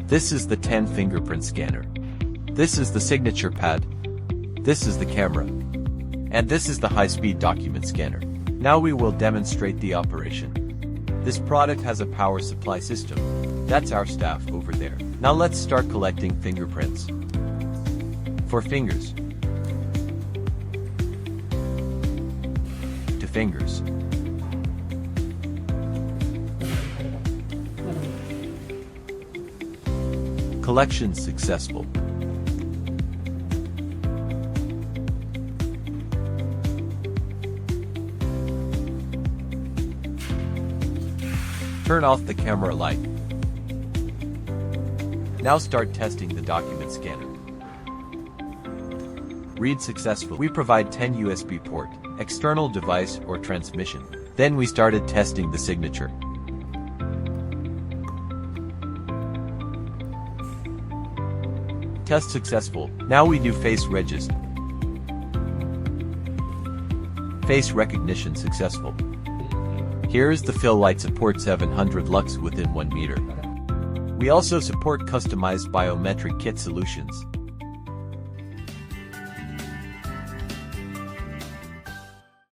This is the 10 fingerprint scanner. This is the signature pad. This is the camera. And this is the high-speed document scanner. Now we will demonstrate the operation. This product has a power supply system. That's our staff over there. Now let's start collecting fingerprints. For fingers. To fingers. Collection successful. Turn off the camera light. Now start testing the document scanner. Read successful. We provide 10 USB port, external device or transmission. Then we started testing the signature. Test successful. Now we do face register. Face recognition successful. Here is the fill light support 700 lux within 1 meter. We also support customized biometric kit solutions.